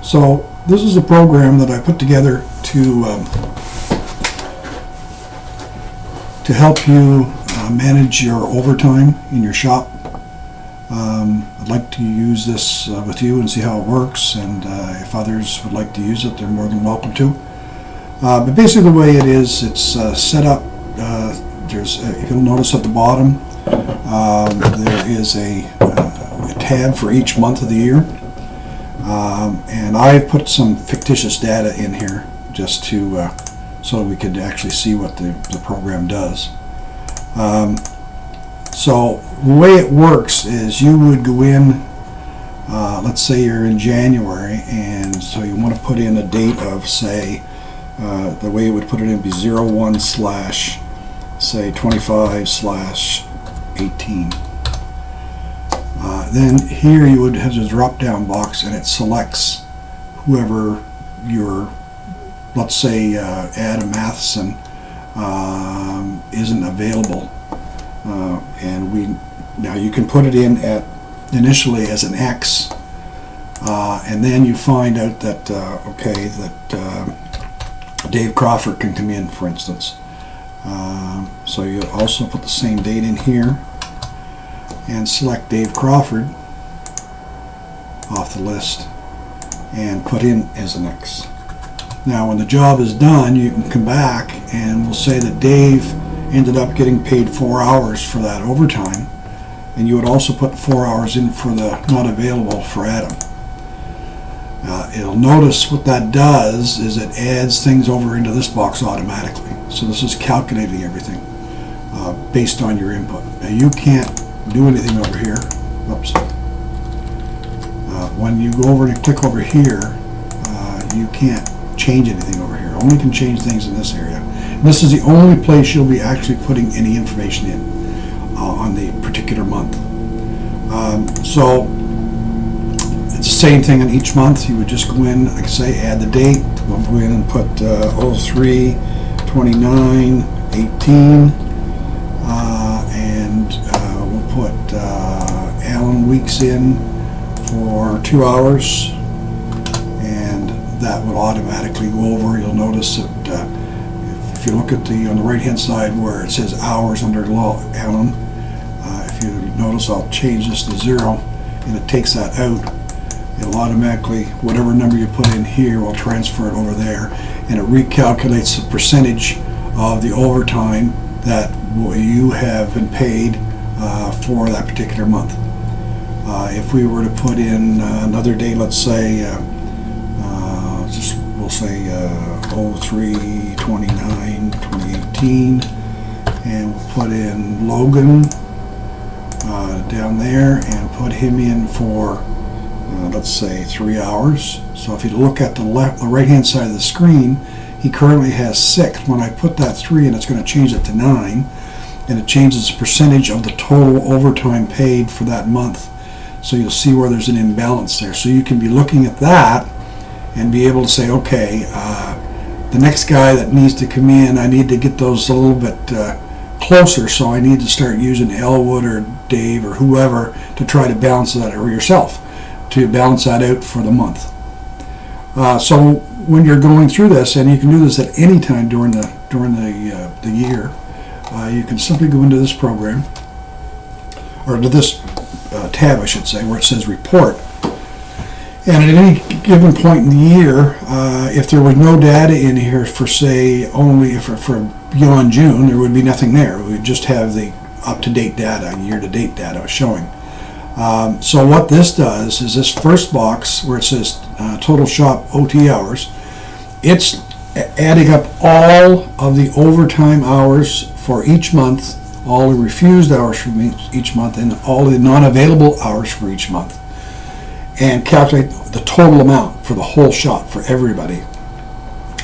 So this is a program that I put together to help you manage your overtime in your shop. I'd like to use this with you and see how it works, and if others would like to use it, they're more than welcome to. But basically the way it is, it's set up, if you'll notice at the bottom, there is a tab for each month of the year. And I've put some fictitious data in here just to so we could actually see what the program does. So the way it works is you would go in, let's say you're in January, and so you want to put in a date of, say, the way you would put it in would be 01/ say 25/18. Then here you would have a drop down box, and it selects whoever your, let's say Adam Matheson isn't available, and now you can put it in at initially as an X, and then you find out that Dave Crawford can come in, for instance. So you also put the same date in here and select Dave Crawford off the list and put in as an X. Now when the job is done, you can come back and we'll say that Dave ended up getting paid 4 hours for that overtime, and you would also put 4 hours in for the not available for Adam. It'll notice what that does is it adds things over into this box automatically. So this is calculating everything based on your input. Now you can't do anything over here. Oops. When you go over and click over here, you can't change anything over here. Only can change things in this area. And this is the only place you'll be actually putting any information in on the particular month. So it's the same thing in each month. You would just go in, like I say, add the date. We'll go in and put 03/29/18, and we'll put Alan Weeks in for 2 hours, and that will automatically go over. You'll notice that if you look at on the right hand side where it says hours under Alan, if you notice, I'll change this to 0, and it takes that out. It'll automatically, whatever number you put in here, will transfer it over there, and it recalculates the percentage of the overtime that you have been paid for that particular month. If we were to put in another date, let's say, we'll say 03/29/2018, and we'll put in Logan down there and put him in for let's say 3 hours. So if you look at the right hand side of the screen, he currently has 6. When I put that 3 in, it's going to change it to 9, and it changes the percentage of the total overtime paid for that month. So you'll see where there's an imbalance there. So you can be looking at that and be able to say, okay, the next guy that needs to come in, I need to get those a little bit closer, so I need to start using Elwood or Dave or whoever to try to balance that, or yourself, to balance that out for the month. So when you're going through this, and you can do this at any time during the year, you can simply go into this program, or to this tab, I should say, where it says Report. And at any given point in the year, if there was no data in here for, say, only for beyond June, there would be nothing there. We would just have the up-to-date data, year-to-date data showing. So what this does is this first box where it says total shop OT hours, it's adding up all of the overtime hours for each month, all the refused hours for each month, and all the non-available hours for each month, and calculate the total amount for the whole shop for everybody.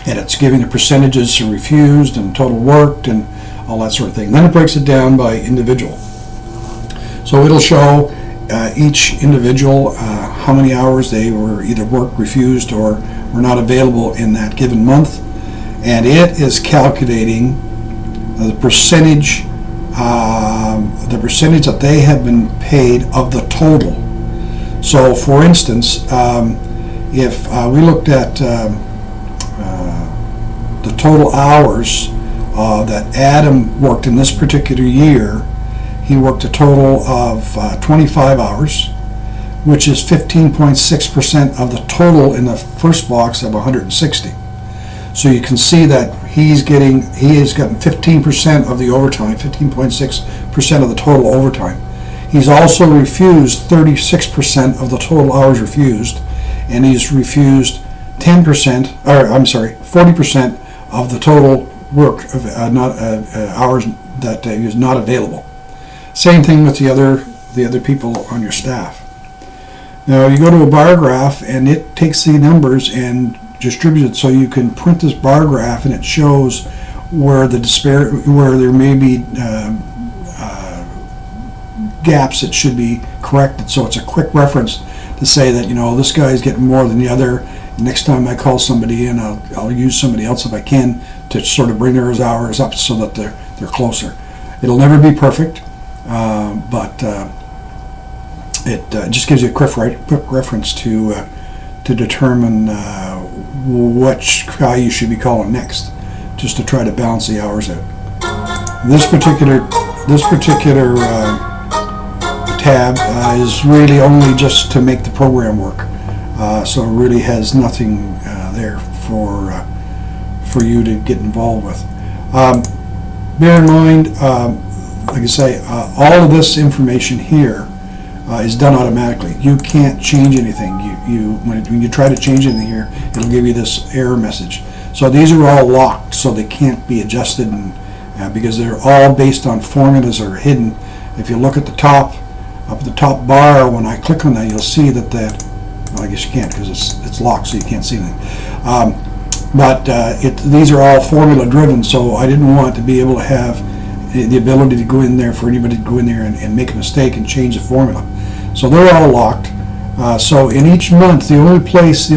And it's giving the percentages of refused and total worked and all that sort of thing. Then it breaks it down by individual. So it'll show each individual how many hours they were either worked, refused, or were not available in that given month, and it is calculating the percentage that they have been paid of the total. So for instance, if we looked at the total hours that Adam worked in this particular year, he worked a total of 25 hours, which is 15.6% of the total in the first box of 160. So you can see that he has gotten 15% of the overtime, 15.6% of the total overtime. He's also refused 36% of the total hours refused, and he's refused 40% of the total work of hours that he is not available. Same thing with the other people on your staff. Now you go to a bar graph, and it takes the numbers and distributes it, so you can print this bar graph, and it shows where where there may be gaps that should be corrected. So it's a quick reference to say that, this guy's getting more than the other. Next time I call somebody in, I'll use somebody else if I can to sort of bring their hours up so that they're closer. It'll never be perfect, but it just gives you a quick reference to determine which guy you should be calling next, just to try to balance the hours out. This particular tab is really only just to make the program work, so it really has nothing there for you to get involved with. Bear in mind, like I say, all of this information here is done automatically. You can't change anything. When you try to change anything here, it'll give you this error message. So these are all locked, so they can't be adjusted, and because they're all based on formulas that are hidden. If you look at the top, up at the top bar, when I click on that, you'll see that well, I guess you can't because it's locked, so you can't see anything. These are all formula driven, so I didn't want to be able to have the ability to go in there for anybody to go in there and make a mistake and change the formula. So they're all locked. So in each month, the only place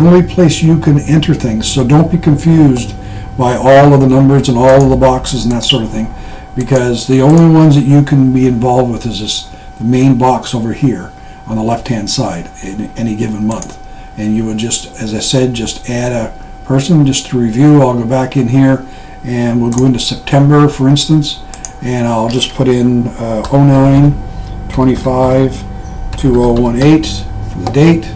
you can enter things, so don't be confused by all of the numbers and all of the boxes and that sort of thing, because the only ones that you can be involved with is the main box over here on the left-hand side in any given month. And you would just, as I said, just add a person just to review. I'll go back in here and we'll go into September, for instance, and I'll just put in 09/25/2018 for the date.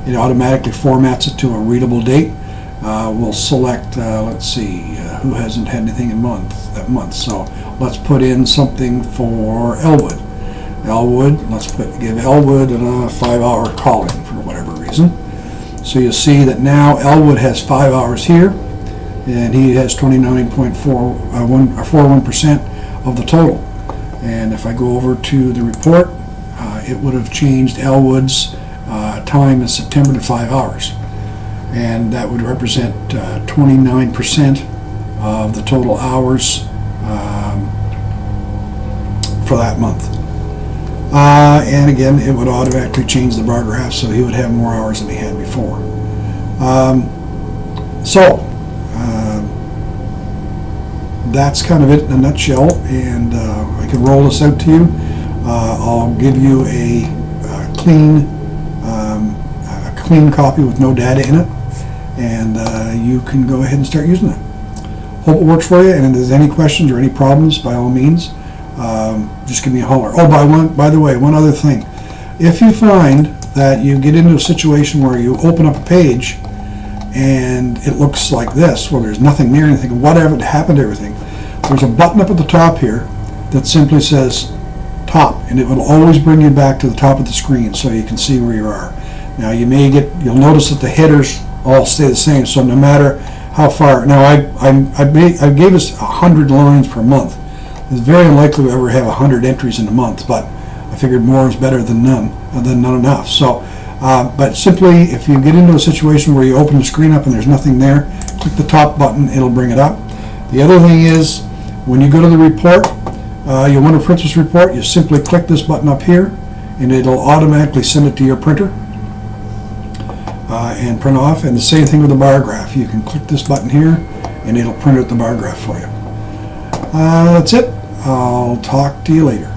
It automatically formats it to a readable date. We'll select, let's see, who hasn't had anything that month. So let's put in something for Elwood. Let's give Elwood a 5-hour call-in for whatever reason. So you'll see that now Elwood has 5 hours here, and he has 29.41% of the total. And if I go over to the report, it would have changed Elwood's time in September to 5 hours. And that would represent 29% of the total hours for that month. And again, it would automatically change the bar graph, so he would have more hours than he had before. That's kind of it in a nutshell, and I can roll this out to you. I'll give you a clean copy with no data in it, and you can go ahead and start using it. Hope it works for you, and if there's any questions or any problems, by all means, just give me a holler. Oh, by the way, one other thing. If you find that you get into a situation where you open up a page and it looks like this, where there's nothing near anything, whatever happened to everything, there's a button up at the top here that simply says top, and it will always bring you back to the top of the screen so you can see where you are. Now you'll notice that the headers all stay the same, so no matter how far. Now I gave us 100 lines per month. It's very unlikely we ever have 100 entries in a month, but I figured more is better than none enough. So, but simply, if you get into a situation where you open the screen up and there's nothing there, click the top button, it'll bring it up. The other thing is, when you go to the report, you want to print this report, you simply click this button up here, and it'll automatically send it to your printer and print off. And the same thing with the bar graph. You can click this button here, and it'll print out the bar graph for you. That's it. I'll talk to you later.